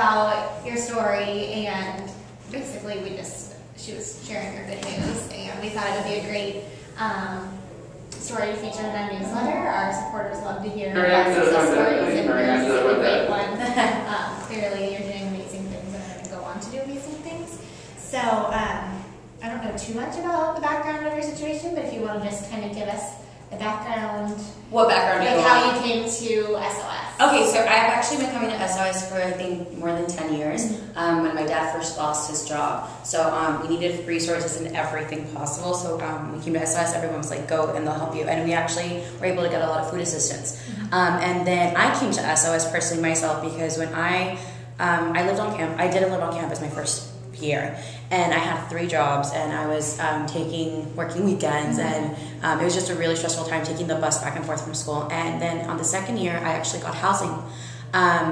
about your story, and basically she was sharing her good news, and we thought it would be a great story to feature in our newsletter. Our supporters love to hear about success stories, and yours is a great one. Clearly, you're doing amazing things and are going to go on to do amazing things. So, I don't know too much about the background of your situation, but if you want to just kind of give us the background. What background? Like how you came to SOS. Okay, so I've actually been coming to SOS for I think more than 10 years. When my dad first lost his job, so we needed resources and everything possible. So we came to SOS. Everyone was like, "Go, and they'll help you." And we actually were able to get a lot of food assistance. And then I came to SOS personally myself because when I lived on campus, I didn't live on campus my first year, and I had 3 jobs, and I was working weekends, and it was just a really stressful time taking the bus back and forth from school. And then on the second year, I actually got housing,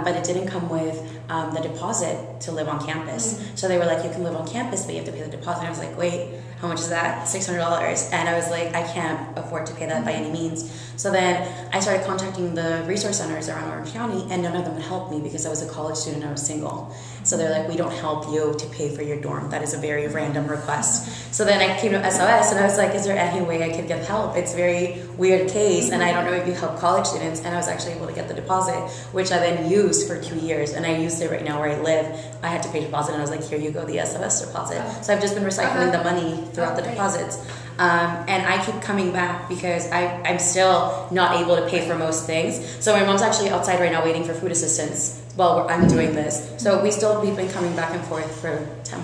but it didn't come with the deposit to live on campus. So they were like, "You can live on campus, but you have to pay the deposit." And I was like, "Wait, how much is that?" $600. And I was like, I can't afford to pay that by any means. So then I started contacting the resource centers around Orange County, and none of them would help me because I was a college student and I was single. So they're like, "We don't help you to pay for your dorm. That is a very random request." So then I came to SOS, and I was like, "Is there any way I could get help? It's a very weird case, and I don't know if you help college students." And I was actually able to get the deposit, which I then used for 2 years, and I used it right now where I live. I had to pay deposit, and I was like, "Here you go, the SOS deposit." So I've just been recycling the money throughout the deposits. And I keep coming back because I'm still not able to pay for most things. So my mom's actually outside right now waiting for food assistance while I'm doing this. So we've been coming back and forth for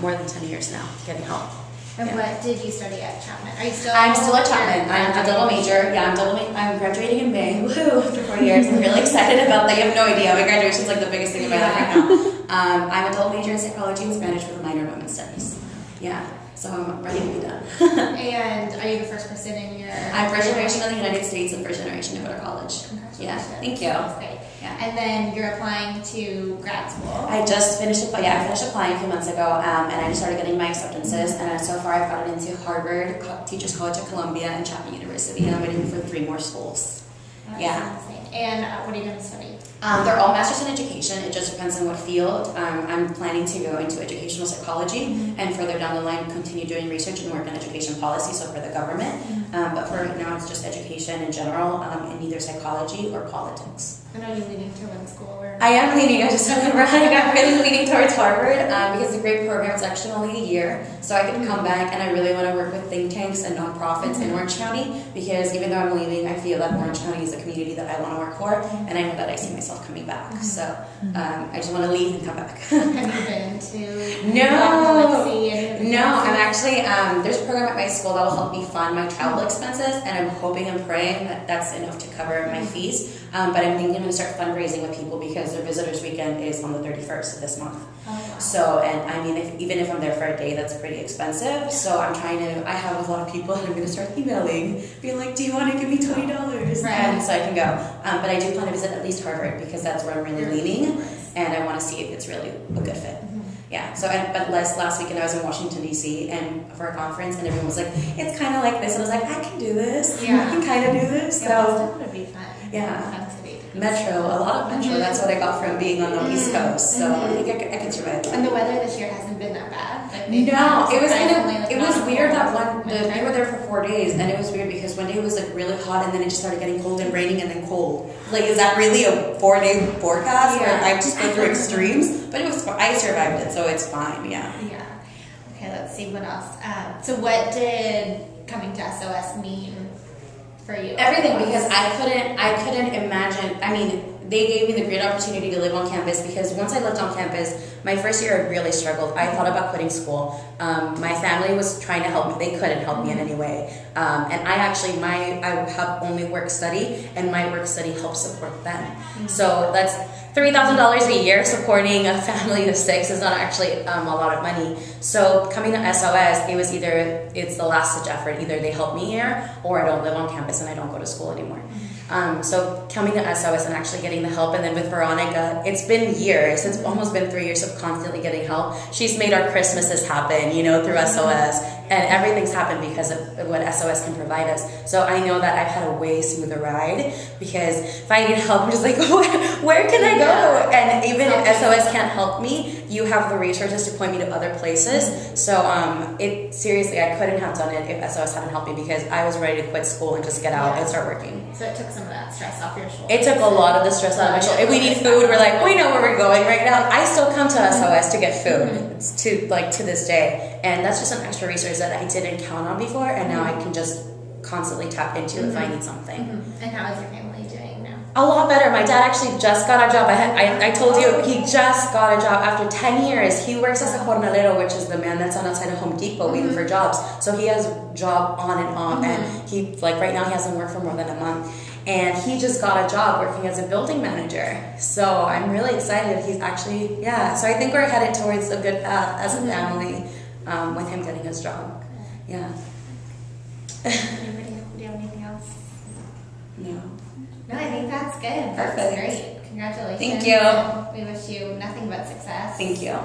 more than 10 years now, getting help. And what did you study at Chapman? Are you still? I'm still at Chapman. I'm a double major. Yeah, I'm graduating in May. Woohoo! After 4 years, I'm really excited about that. You have no idea. My graduation's like the biggest thing in my life right now. I'm a double major in psychology and Spanish with a minor in women's studies. Yeah. So I'm ready to be done. And are you the first person in your... I'm first generation in the United States and first generation to go to college. Yeah, thank you. That's great. Yeah. And then you're applying to grad school. I just finished applying a few months ago, and I just started getting my acceptances, and so far I've gotten into Harvard, Teachers College at Columbia, and Chapman University, and I'm waiting for 3 more schools. That's yeah. Amazing. And what are you going to study? They're all masters in education. It just depends on what field. I'm planning to go into educational psychology and further down the line continue doing research and work in education policy, so for the government. But for right now, it's just education in general in either psychology or politics. And are you leaning towards school? Or I am leaning. I just talking about I'm really leaning towards Harvard because it's a great program. It's actually only a year, so I can come back, and I really want to work with think tanks and nonprofits in Orange County because even though I'm leaving, I feel that Orange County is a community that I want to work for, and I know that I see myself coming back. So I just want to leave and come back. Have you been to? No. I'm actually there's a program at my school that will help me fund my travel expenses, and I'm hoping and praying that that's enough to cover my fees. But I'm thinking I'm going to start fundraising with people because their visitors weekend is on the 31st of this month. Oh, wow. So, and I mean, even if I'm there for a day, that's pretty expensive. So I have a lot of people, and I'm going to start emailing, being like, "Do you want to give me $20?" Right. And so I can go. But I do plan to visit at least Harvard because that's where I'm really leaning, and I want to see if it's really a good fit. Yeah, so but last weekend I was in Washington, D.C. and for a conference, and everyone was like, "It's kind of like this," and I was like, "I can do this. Yeah. I can kind of do this." Yeah, So Boston would be fun. yeah. Metro, a lot of Metro. That's what I got from being on the East Coast. So I think I could survive that. And the weather this year hasn't been that bad. Like No, it was weird that we were there for 4 days, and it was weird because one day it was like really hot, and then it just started getting cold and raining, and then cold. Like, is that really a 4-day forecast where I just go through extremes? But it was. I survived it, so it's fine. Yeah. Yeah. Okay, let's see what else. So what did coming to SOS mean for you? Everything, because I couldn't imagine. I mean, they gave me the great opportunity to live on campus because once I lived on campus, my first year I really struggled. I thought about quitting school. My family was trying to help me. They couldn't help me in any way. And I have only work study, and my work study helps support them. So that's $3,000 a year supporting a family of 6 is not actually a lot of money. So coming to SOS, it's the last ditch effort. Either they help me here, or I don't live on campus and I don't go to school anymore. So coming to SOS and actually getting the help, and then with Veronica, it's been years. It's almost been 3 years of constantly getting help. She's made our Christmases happen, you know, through SOS, and everything's happened because of what SOS can provide us. So I know that I've had a way smoother ride, because if I need help, I'm just like, where can I go? And even if SOS can't help me, you have the resources to point me to other places. So seriously, I couldn't have done it if SOS hadn't helped me, because I was ready to quit school and just get out and start working. So it took some of that stress off your shoulders. It took a lot of the stress out of my shoulders. If we need food, we're like, we know where we're going right now. I still come to SOS to get food. It's to this day. And that's just an extra resource that I didn't count on before, and now I can just constantly tap into if I need something. And how is your family doing now? A lot better. My dad actually just got a job. I told you, he just got a job after 10 years. He works as a jornalero, which is the man that's on outside of Home Depot waiting for jobs. So he has a job on and off, and he, like right now, he hasn't worked for more than a month. And he just got a job working as a building manager. So I'm really excited. He's actually, so I think we're headed towards a good path as a family with him getting his job. Yeah. Anybody, do you have anything else? No. No, I think that's good. Perfect. That's great. Congratulations. Thank you. We wish you nothing but success. Thank you.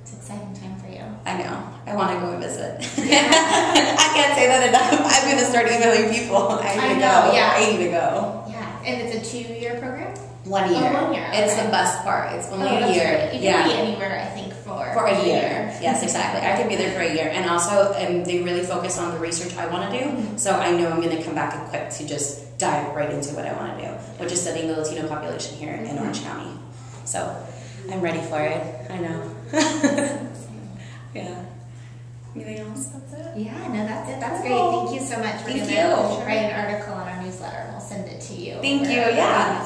It's an exciting time for you. I know. I want to go and visit. I can't say that enough. I'm going to start emailing people. I need to go. Yeah. I need to go. Yeah. And it's a 2-year program? 1 year. Oh, 1 year. It's okay. the best part. It's only a that's year. Right. You can be anywhere, I think, for a year. Yes, exactly. I could be there for a year. And also, they really focus on the research I want to do. So I know I'm going to come back equipped to just dive right into what I want to do, which is studying the Latino population here in Orange County. So I'm ready for it. I know. Yeah. Anything else? That's it? Yeah, no, that's it. That's great. Thank you so much. Thank We're you. going to write an article on our newsletter, and we'll send it to you. Thank you. Yeah.